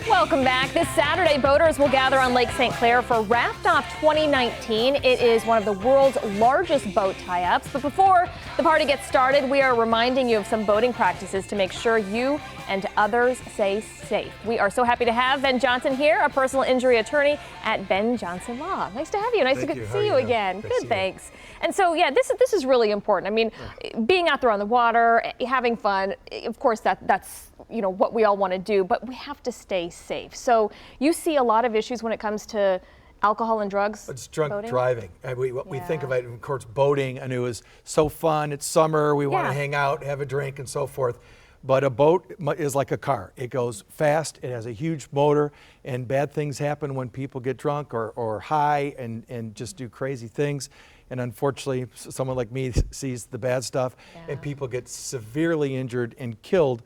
Welcome back. This Saturday, boaters will gather on Lake St. Clair for Raft 2019. It is one of the world's largest boat tie-ups. But before the party gets started, we are reminding you of some boating practices to make sure you and others stay safe. We are so happy to have Ben Johnson here, a personal injury attorney at Ben Johnson Law. Nice to have you. Nice to see you again. Good, thanks. And so, yeah, this is really important. I mean, being out there on the water, having fun, of course, that's what we all want to do, but we have to stay safe. So you see a lot of issues when it comes to alcohol and drugs. It's drunk boating? driving. We think of it, of course, boating, and it was so fun. It's summer. We want to hang out, have a drink, and so forth. But a boat is like a car. It goes fast. It has a huge motor, and bad things happen when people get drunk or high and just do crazy things. And unfortunately, someone like me sees the bad stuff, and people get severely injured and killed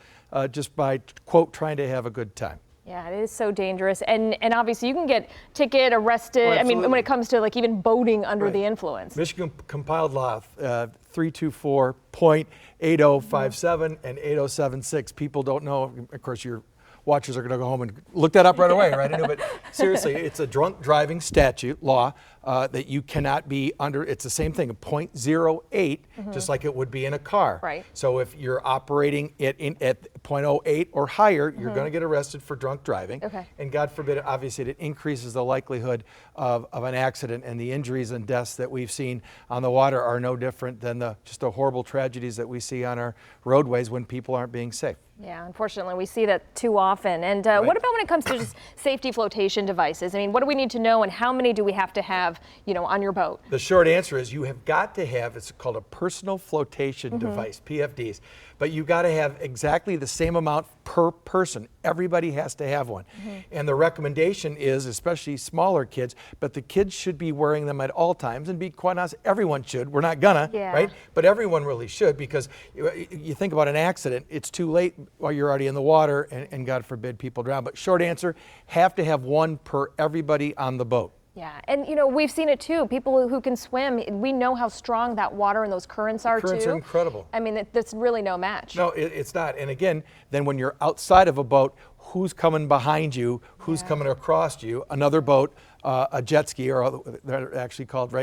just by, quote, trying to have a good time. Yeah, it is so dangerous. And obviously you can get ticketed, arrested. I mean, when it comes to like even boating under the influence. Michigan compiled law 324.8057 and 8076. People don't know, of course, your watchers are going to go home and look that up right away, right? I know, but seriously, it's a drunk driving statute law that you cannot be under. It's the same thing, a .08, just like it would be in a car. Right. So if you're operating it at .08 or higher, you're going to get arrested for drunk driving. Okay. And God forbid, obviously, it increases the likelihood of an accident, and the injuries and deaths that we've seen on the water are no different than just the horrible tragedies that we see on our roadways when people aren't being safe. Yeah, unfortunately, we see that too often. And what about when it comes to just safety flotation devices? I mean, what do we need to know, and how many do we have to have, on your boat? The short answer is you have got to have, it's called a personal flotation device, PFDs, but you've got to have exactly the same amount per person. Everybody has to have one. And the recommendation is, especially smaller kids, but the kids should be wearing them at all times, and be quite honest, everyone should. We're not gonna, right? But everyone really should, because you think about an accident, it's too late while you're already in the water, and God forbid people drown. But short answer, have to have one per everybody on the boat. Yeah, and we've seen it too. People who can swim, we know how strong that water and those currents are too. Currents are incredible. I mean, that's really no match. No, it's not. And again, then when you're outside of a boat, who's coming behind you, who's coming across you, another boat, a jet ski, or they're actually called,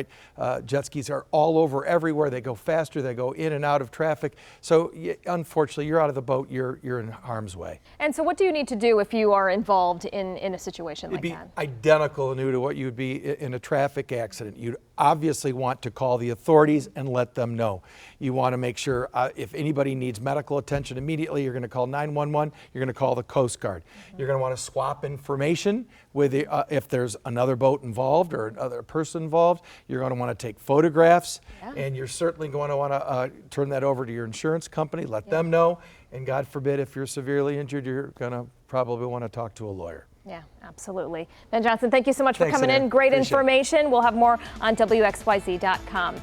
jet skis are all over everywhere. They go faster, they go in and out of traffic. So unfortunately, you're out of the boat, you're in harm's way. And so what do you need to do if you are involved in a situation like that? It'd be identical to what you would be in a traffic accident. You'd obviously want to call the authorities and let them know. You want to make sure if anybody needs medical attention immediately, you're going to call 911, you're going to call the Coast Guard. You're going to want to swap information with if there's another boat involved or another person involved. You're going to want to take photographs, and you're certainly going to want to turn that over to your insurance company, let them know, and God forbid, if you're severely injured, you're going to probably want to talk to a lawyer. Yeah, absolutely. Ben Johnson, thank you so much for coming in. Great Appreciate information. We'll have more on WXYZ.com.